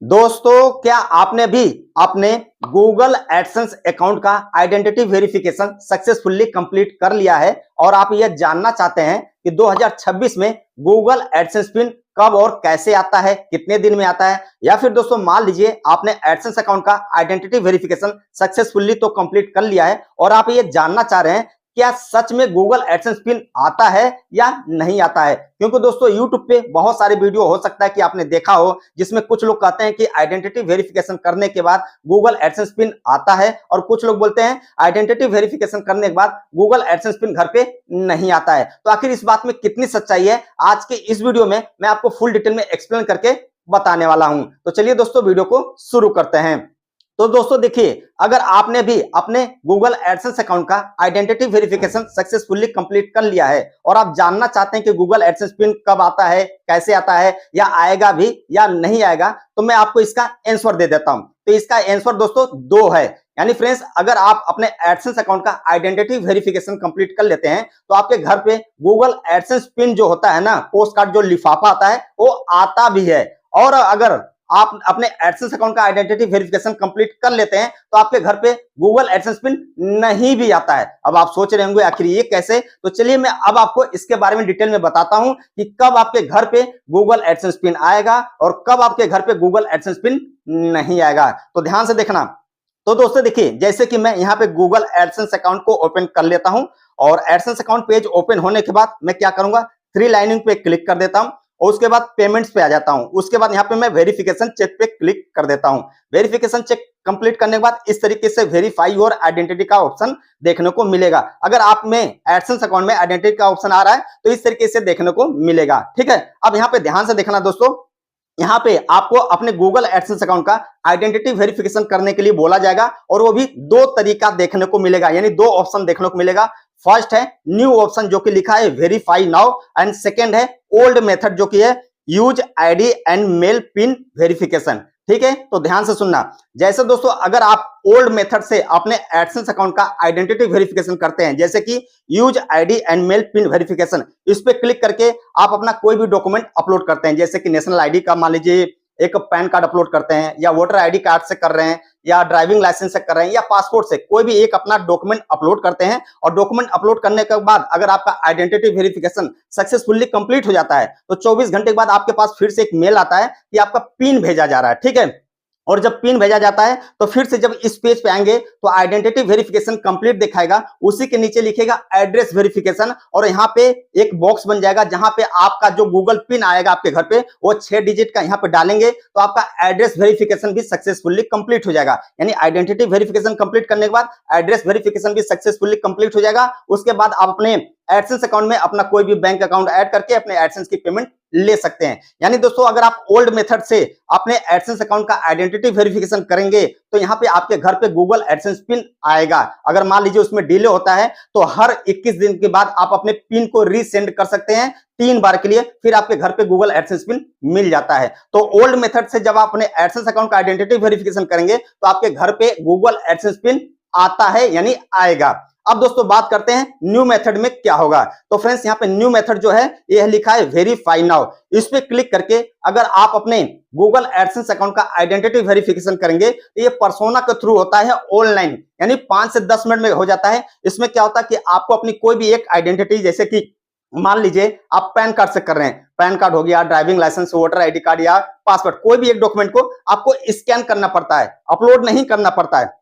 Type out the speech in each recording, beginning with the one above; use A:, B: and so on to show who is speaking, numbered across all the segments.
A: दोस्तों, क्या आपने भी अपने गूगल एडसेंस अकाउंट का आइडेंटिटी वेरिफिकेशन सक्सेसफुली कंप्लीट कर लिया है और आप यह जानना चाहते हैं कि 2026 में गूगल एडसेंस पिन कब और कैसे आता है, कितने दिन में आता है। या फिर दोस्तों मान लीजिए आपने एडसेंस अकाउंट का आइडेंटिटी वेरिफिकेशन सक्सेसफुली तो कंप्लीट कर लिया है और आप ये जानना चाह रहे हैं क्या सच में गूगल एडसेंस पिन आता है या नहीं आता है। क्योंकि दोस्तों YouTube पे बहुत सारे वीडियो हो सकता है कि आपने देखा हो जिसमें कुछ लोग कहते हैं कि आइडेंटिटी वेरिफिकेशन करने के बाद गूगल एडसेंस पिन आता है और कुछ लोग बोलते हैं आइडेंटिटी वेरिफिकेशन करने के बाद गूगल एडसेंस पिन घर पे नहीं आता है। तो आखिर इस बात में कितनी सच्चाई है, आज के इस वीडियो में मैं आपको फुल डिटेल में एक्सप्लेन करके बताने वाला हूं। तो चलिए दोस्तों वीडियो को शुरू करते हैं। तो दोस्तों देखिए, अगर आपने भी अपने गूगल एडसेंस अकाउंट का आइडेंटिटी वेरिफिकेशन सक्सेसफुली कंप्लीट कर लिया है और आप जानना चाहते हैं कि गूगल एडसेंस पिन कब आता है, कैसे आता है या आएगा भी या नहीं आएगा, तो मैं आपको इसका आंसर दे देता हूं। तो इसका आंसर दोस्तों दो है। यानी फ्रेंड्स, अगर आप अपने एडसेंस अकाउंट का आइडेंटिटी वेरिफिकेशन कंप्लीट कर लेते हैं तो आपके घर पे गूगल एडसेंस पिन जो होता है ना, पोस्ट कार्ड जो लिफाफा आता है वो आता भी है। और अगर आप अपने एडसेंस अकाउंट का आइडेंटिटी वेरिफिकेशन कंप्लीट कर लेते हैं तो आपके घर पे गूगल एडसेंस पिन नहीं भी आता है। अब आप सोच रहे होंगे आखिर ये कैसे, तो चलिए मैं अब आपको इसके बारे में डिटेल में बताता हूं कि कब आपके घर पे गूगल एडसेंस पिन आएगा और कब आपके घर पे गूगल एडसेंस पिन नहीं आएगा। तो ध्यान से देखना। तो दोस्तों देखिए, जैसे कि मैं यहाँ पे गूगल एडसेंस अकाउंट को ओपन कर लेता हूं और एडसेंस अकाउंट पेज ओपन होने के बाद मैं क्या करूंगा, थ्री लाइनिंग पे क्लिक कर देता हूं और उसके बाद पेमेंट्स पे आ जाता हूं। उसके बाद यहाँ पे मैं वेरिफिकेशन चेक पे क्लिक कर देता हूं। वेरिफिकेशन चेक कंप्लीट करने के बाद इस तरीके से वेरीफाई योर आइडेंटिटी का ऑप्शन देखने को मिलेगा। अगर आप में एडसेंस अकाउंट में आइडेंटिटी का ऑप्शन आ रहा है तो इस तरीके से देखने को मिलेगा। ठीक है, अब यहाँ पे ध्यान से देखना दोस्तों, यहाँ पे आपको अपने गूगल एडसेंस अकाउंट का आइडेंटिटी वेरिफिकेशन करने के लिए बोला जाएगा और वो भी दो तरीका देखने को मिलेगा, यानी दो ऑप्शन देखने को मिलेगा। फर्स्ट है न्यू ऑप्शन जो कि लिखा है वेरीफाई नाउ एंड सेकंड है ओल्ड मेथड जो कि है use ID and mail PIN verification. ठीक है, तो ध्यान से सुनना। जैसे दोस्तों अगर आप ओल्ड मेथड से अपने एडसेंस अकाउंट का आइडेंटिटी वेरिफिकेशन करते हैं, जैसे कि use ID and mail PIN verification, इस पे क्लिक करके आप अपना कोई भी डॉक्यूमेंट अपलोड करते हैं, जैसे कि नेशनल आईडी का मान लीजिए एक पैन कार्ड अपलोड करते हैं या वोटर आईडी कार्ड से कर रहे हैं या ड्राइविंग लाइसेंस से कर रहे हैं या पासपोर्ट से, कोई भी एक अपना डॉक्यूमेंट अपलोड करते हैं और डॉक्यूमेंट अपलोड करने के बाद अगर आपका आइडेंटिटी वेरिफिकेशन सक्सेसफुली कंप्लीट हो जाता है तो 24 घंटे के बाद आपके पास फिर से एक मेल आता है कि आपका पिन भेजा जा रहा है। ठीक है, और जब पिन भेजा जाता है तो फिर से जब इस पेज पे आएंगे तो आइडेंटिटी वेरिफिकेशन कंप्लीट दिखाएगा, उसी के नीचे लिखेगा एड्रेस वेरिफिकेशन और यहाँ पे एक बॉक्स बन जाएगा जहां पे आपका जो गूगल पिन आएगा आपके घर पे वो 6 डिजिट का यहाँ पे डालेंगे तो आपका एड्रेस वेरिफिकेशन भी सक्सेसफुली कंप्लीट हो जाएगा। यानी आइडेंटिटी वेरिफिकेशन कंप्लीट करने के बाद एड्रेस वेरिफिकेशन भी सक्सेसफुली कंप्लीट हो जाएगा। उसके बाद आप अपने एडसेंस अकाउंट में अपना कोई भी बैंक अकाउंट ऐड करके अपने एडसेंस की पेमेंट ले सकते हैं। यानी दोस्तों अगर आप ओल्ड मेथड से अपने एडसेंस अकाउंट का आइडेंटिटी वेरिफिकेशन करेंगे तो यहाँ पे आपके घर पे गूगल एडसेंस पिन आएगा। अगर मान लीजिए उसमें डिले होता है तो हर 21 दिन के बाद आप अपने पिन को रीसेंड कर सकते हैं 3 बार के लिए, फिर आपके घर पे गूगल एडसेंस पिन मिल जाता है। तो ओल्ड मेथड से जब आप अपने एडसेंस अकाउंट का आइडेंटिटी वेरिफिकेशन करेंगे तो आपके घर पे गूगल एडसेंस पिन आता है यानी आएगा। अब दोस्तों बात करते हैं न्यू मेथड में क्या होगा। तो फ्रेंड्स यहाँ पे न्यू मेथड जो है ये लिखा है वेरीफाई नाउ, इस पे क्लिक करके अगर आप अपने गूगल एडसेंस अकाउंट का आइडेंटिटी वेरिफिकेशन करेंगे तो ये पर्सोना के थ्रू होता है ऑनलाइन, यानी 5 से 10 मिनट में हो जाता है। इसमें क्या होता है कि आपको अपनी कोई भी एक आइडेंटिटी, जैसे कि मान लीजिए आप पैन कार्ड से कर रहे हैं, पैन कार्ड हो गया, driving licence, voter ID card या पासपोर्ट, कोई भी एक डॉक्यूमेंट को आपको स्कैन करना पड़ता है, अपलोड नहीं करना पड़ता है।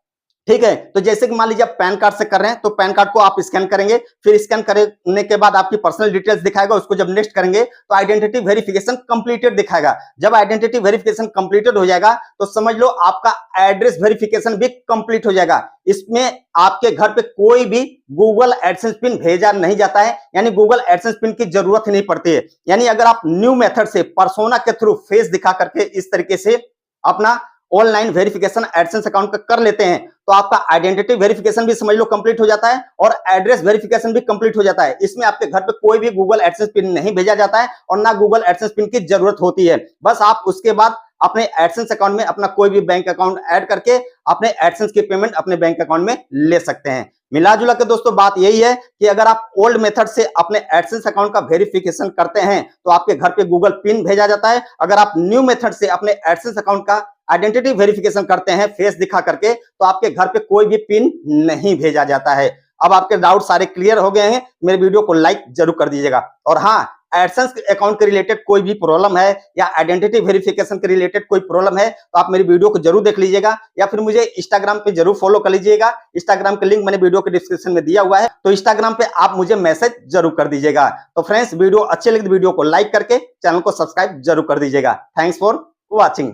A: ठीक है, तो जैसे कि मान लीजिए आप पैन कार्ड से कर रहे हैं तो पैन कार्ड को आप स्कैन करेंगे, फिर स्कैन करने के बाद आपकी पर्सनल डिटेल्स दिखाएगा, उसको जब नेक्स्ट करेंगे तो आइडेंटिटी वेरिफिकेशन कंप्लीटेड दिखाएगा। जब आइडेंटिटी वेरिफिकेशन कंप्लीटेड हो जाएगा तो समझ लो आपका एड्रेस वेरिफिकेशन भी कंप्लीट हो जाएगा। इसमें आपके घर पे कोई भी गूगल एडसेंस पिन भेजा नहीं जाता है, यानी गूगल एडसेंस पिन की जरूरत ही नहीं पड़ती है। यानी अगर आप न्यू मेथड से पर्सोना के थ्रू फेस दिखा करके इस तरीके से अपना ऑनलाइन वेरिफिकेशन एडसेंस अकाउंट का कर लेते हैं तो आपका आइडेंटिटी वेरिफिकेशन भी समझ लो कंप्लीट हो जाता है और एड्रेस वेरिफिकेशन भी कंप्लीट हो जाता है। इसमें आपके घर पे कोई भी गूगल एडसेंस पिन नहीं भेजा जाता है और ना गूगल एडसेंस पिन की जरूरत होती है। बस आप उसके बाद अपने एडसेंस अकाउंट में अपना कोई भी बैंक अकाउंट ऐड करके अपने एडसेंस की पेमेंट अपने बैंक अकाउंट में ले सकते हैं। मिला जुला के दोस्तों बात यही है कि अगर आप ओल्ड मेथड से अपने एडसेंस अकाउंट का वेरिफिकेशन करते हैं तो आपके घर पे गूगल पिन भेजा जाता है। अगर आप न्यू मेथड से अपने एडसेंस अकाउंट का आइडेंटिटी वेरिफिकेशन करते हैं फेस दिखा करके, तो आपके घर पे कोई भी पिन नहीं भेजा जाता है। अब आपके डाउट सारे क्लियर हो गए हैं। मेरे वीडियो को लाइक जरूर कर दीजिएगा। और हाँ, एडसेंस अकाउंट के रिलेटेड कोई भी प्रॉब्लम है या आइडेंटिटी वेरिफिकेशन के रिलेटेड कोई प्रॉब्लम है तो आप मेरी वीडियो को जरूर देख लीजिएगा, या फिर मुझे इंस्टाग्राम पे जरूर फॉलो कर लीजिएगा। इंस्टाग्राम का लिंक मैंने वीडियो के डिस्क्रिप्शन में दिया हुआ है, तो इंस्टाग्राम पे आप मुझे मैसेज जरूर कर दीजिएगा। तो फ्रेंड्स, वीडियो अच्छी लगी तो वीडियो को लाइक करके चैनल को सब्सक्राइब जरूर कर दीजिएगा। Thanks for watching.